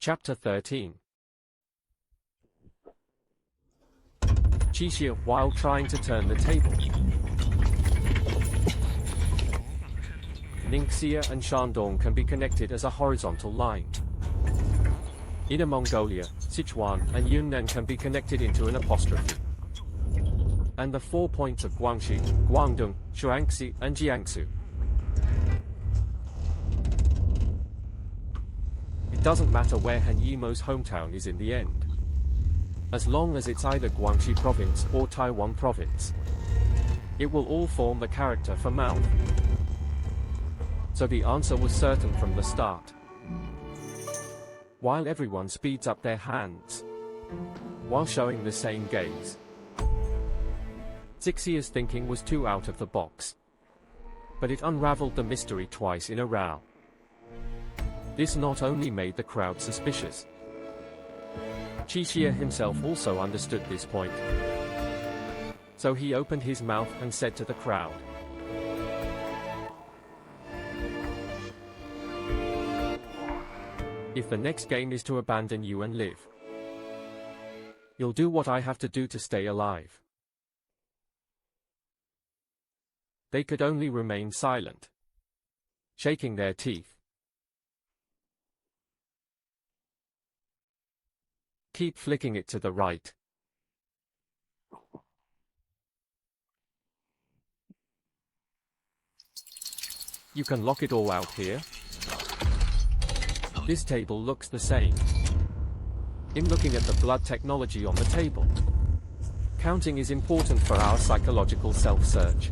Chapter 13. Qixia while trying to turn the table. Ningxia and Shandong can be connected as a horizontal line. Inner Mongolia, Sichuan, and Yunnan can be connected into an apostrophe. And the 4 points of Guangxi, Guangdong, Shaanxi, and Jiangsu. It doesn't matter where Han Yimo's hometown is in the end, as long as it's either Guangxi province or Taiwan province. It will all form the character for mouth. So the answer was certain from the start. While everyone speeds up their hands, while showing the same gaze. Zixia's thinking was too out of the box, but it unraveled the mystery twice in a row. This not only made the crowd suspicious. Qixia himself also understood this point. So he opened his mouth and said to the crowd, "If the next game is to abandon you and live, you'll do what I have to do to stay alive." They could only remain silent, shaking their teeth. Keep flicking it to the right. You can lock it all out here. This table looks the same. In looking at the blood technology on the table, counting is important for our psychological self-search.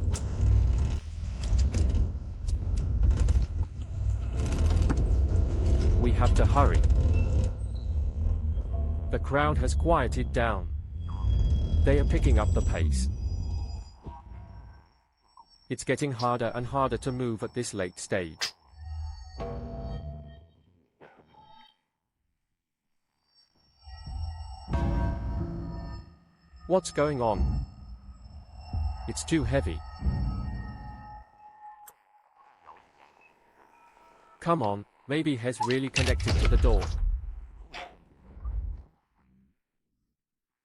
We have to hurry. The crowd has quieted down. They are picking up the pace. It's getting harder and harder to move at this late stage. What's going on? It's too heavy. Come on, maybe Hes really connected to the door.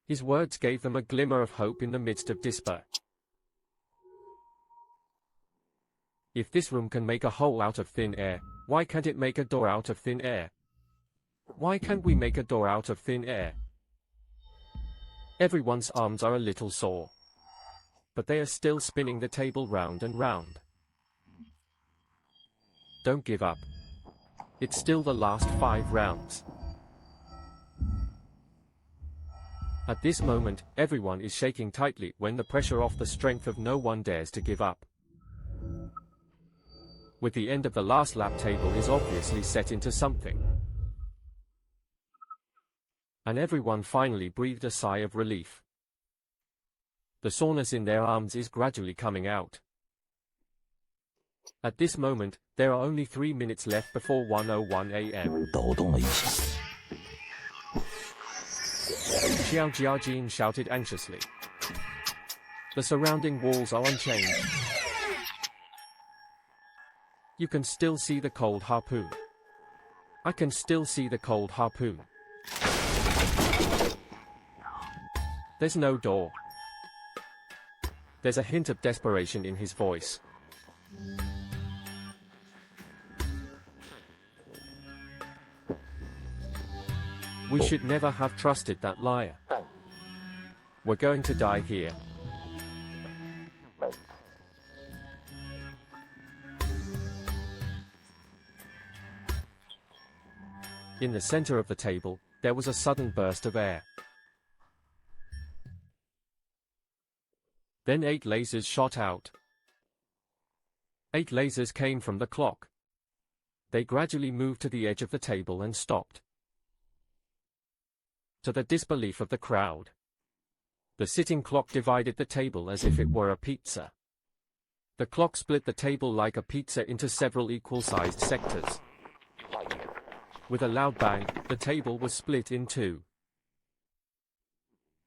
His words gave them a glimmer of hope in the midst of despair. If this room can make a hole out of thin air, why can't it make a door out of thin air? Why can't we make a door out of thin air? Everyone's arms are a little sore, but they are still spinning the table round and round. Don't give up. It's still the last 5 rounds. At this moment, everyone is shaking tightly when the pressure off the strength of no one dares to give up. With the end of the last lap, table is obviously set into something. And everyone finally breathed a sigh of relief. The soreness in their arms is gradually coming out. At this moment, there are only 3 minutes left before 1:01 a.m. Xiao Jiajin shouted anxiously. The surrounding walls are unchanged. You can still see the cold harpoon. I can still see the cold harpoon. There's no door. There's a hint of desperation in his voice. We should never have trusted that liar. We're going to die here. In the center of the table, there was a sudden burst of air. Then 8 lasers shot out. 8 lasers came from the clock. They gradually moved to the edge of the table and stopped. To the disbelief of the crowd, the sitting clock divided the table as if it were a pizza. The clock split the table like a pizza into several equal-sized sectors. With a loud bang, the table was split in 2.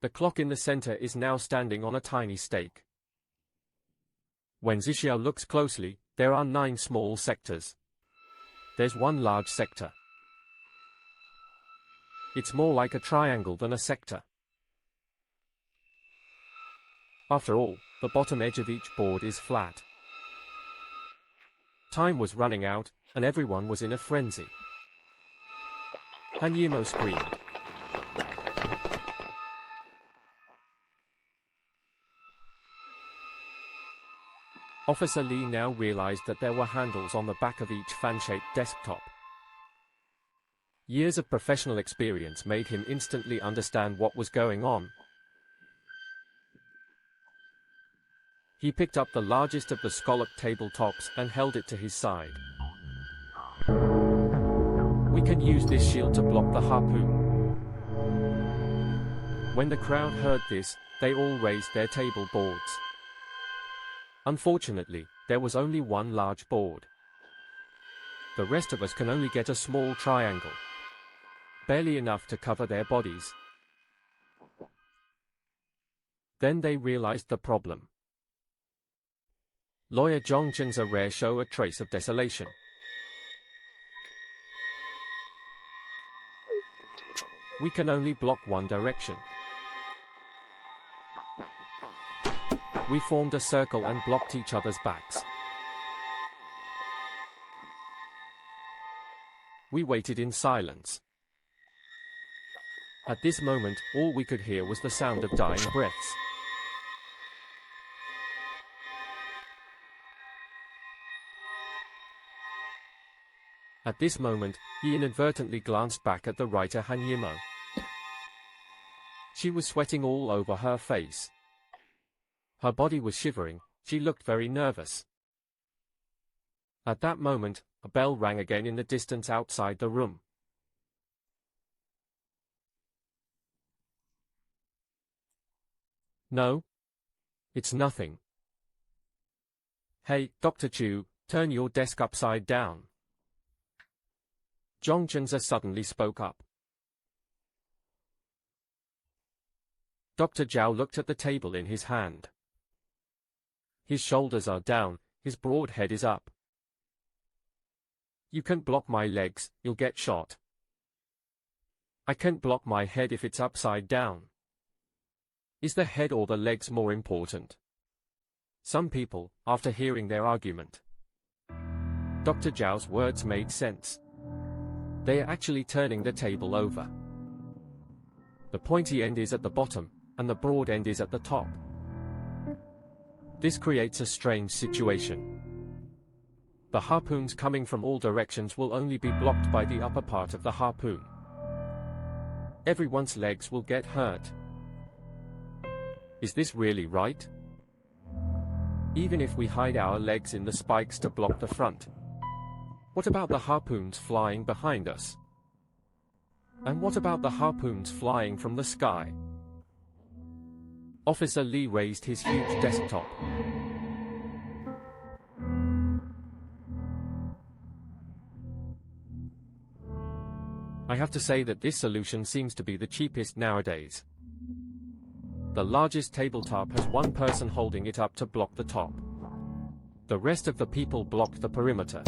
The clock in the center is now standing on a tiny stake. When Zixiao looks closely, there are 9 small sectors. There's one large sector. It's more like a triangle than a sector. After all, the bottom edge of each board is flat. Time was running out, and everyone was in a frenzy. Han Yimou screamed. Officer Lee now realized that there were handles on the back of each fan-shaped desktop. Years of professional experience made him instantly understand what was going on. He picked up the largest of the scalloped tabletops and held it to his side. We can use this shield to block the harpoon. When the crowd heard this, they all raised their table boards. Unfortunately, there was only one large board. The rest of us can only get a small triangle. Barely enough to cover their bodies. Then they realized the problem. Lawyer Zhongzhen's array show a trace of desolation. We can only block one direction. We formed a circle and blocked each other's backs. We waited in silence. At this moment, all we could hear was the sound of dying breaths. At this moment, he inadvertently glanced back at the writer Han Yimou. She was sweating all over her face. Her body was shivering, she looked very nervous. At that moment, a bell rang again in the distance outside the room. No. It's nothing. Hey, Dr. Chu, turn your desk upside down. Zhong Zhenza suddenly spoke up. Dr. Zhao looked at the table in his hand. His shoulders are down, his broad head is up. You can't block my legs, you'll get shot. I can't block my head if it's upside down. Is the head or the legs more important? Some people, after hearing their argument. Dr. Zhao's words made sense. They are actually turning the table over. The pointy end is at the bottom, and the broad end is at the top. This creates a strange situation. The harpoons coming from all directions will only be blocked by the upper part of the harpoon. Everyone's legs will get hurt. Is this really right? Even if we hide our legs in the spikes to block the front. What about the harpoons flying behind us? And what about the harpoons flying from the sky? Officer Lee raised his huge desktop. I have to say that this solution seems to be the cheapest nowadays. The largest tabletop has one person holding it up to block the top. The rest of the people blocked the perimeter.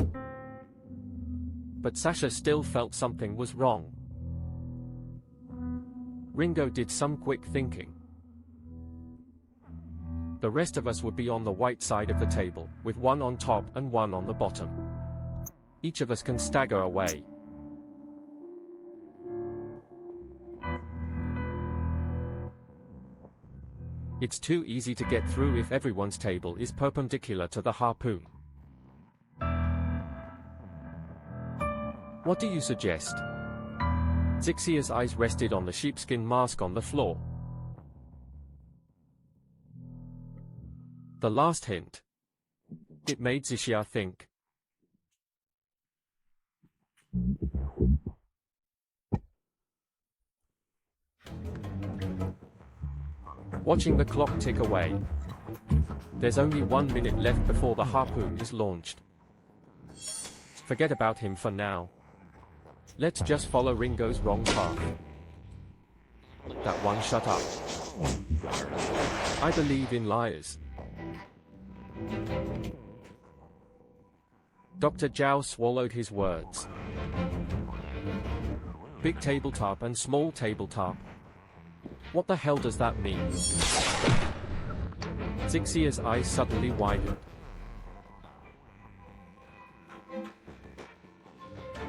But Sasha still felt something was wrong. Ringo did some quick thinking. The rest of us would be on the white side of the table, with one on top and one on the bottom. Each of us can stagger away. It's too easy to get through if everyone's table is perpendicular to the harpoon. What do you suggest? Zixia's eyes rested on the sheepskin mask on the floor. The last hint. It made Zixia think. Watching the clock tick away. There's only 1 minute left before the harpoon is launched. Forget about him for now. Let's just follow Ringo's wrong path. That one shut up. I believe in liars. Dr. Zhao swallowed his words. big tabletop and small tabletop. What the hell does that mean? Xixia's eyes suddenly widened.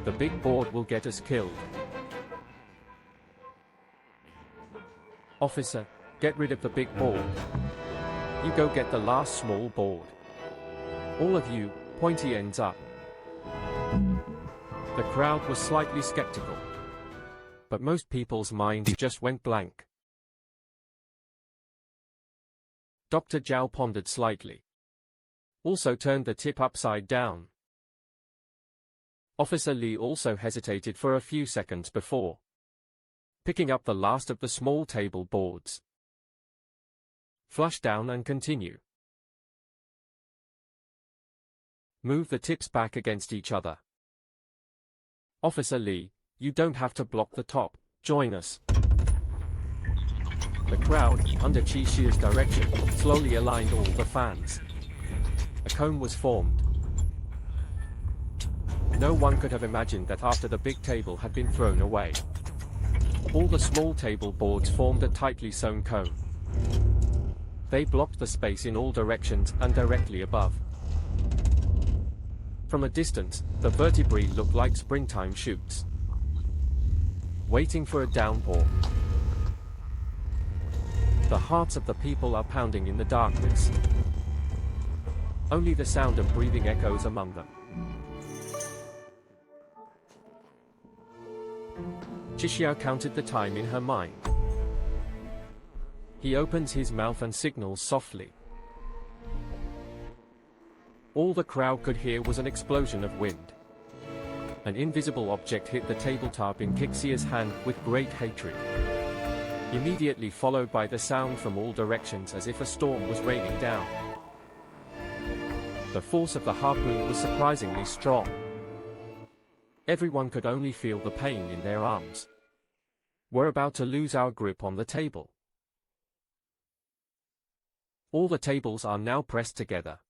The big board will get us killed. Officer, get rid of the big board. You go get the last small board. All of you, pointy ends up. The crowd was slightly skeptical. But most people's minds just went blank. Dr. Zhao pondered slightly. Also turned the tip upside down. Officer Li also hesitated for a few seconds before picking up the last of the small table boards. Flush down and continue. Move the tips back against each other. Officer Li, you don't have to block the top, join us. The crowd, under Qi Shi's direction, slowly aligned all the fans. A cone was formed. No one could have imagined that after the big table had been thrown away, all the small table boards formed a tightly sewn cone. They blocked the space in all directions and directly above. From a distance, the vertebrae looked like springtime shoots, waiting for a downpour. The hearts of the people are pounding in the darkness. Only the sound of breathing echoes among them. Qixiao counted the time in her mind. He opens his mouth and signals softly. All the crowd could hear was an explosion of wind. An invisible object hit the tabletop in Qixia's hand with great hatred, immediately followed by the sound from all directions as if a storm was raining down. The force of the harpoon was surprisingly strong. Everyone could only feel the pain in their arms. We're about to lose our grip on the table. All the tables are now pressed together,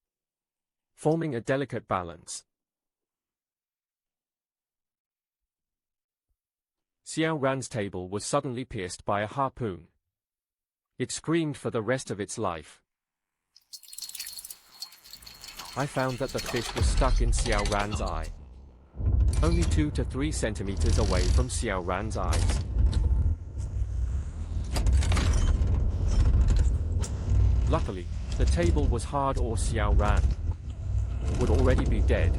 forming a delicate balance. Xiao Ran's table was suddenly pierced by a harpoon. It screamed for the rest of its life. I found that the fish was stuck in Xiao Ran's eye, only 2 to 3 centimeters away from Xiao Ran's eyes. Luckily, the table was hard or Xiao Ran would already be dead.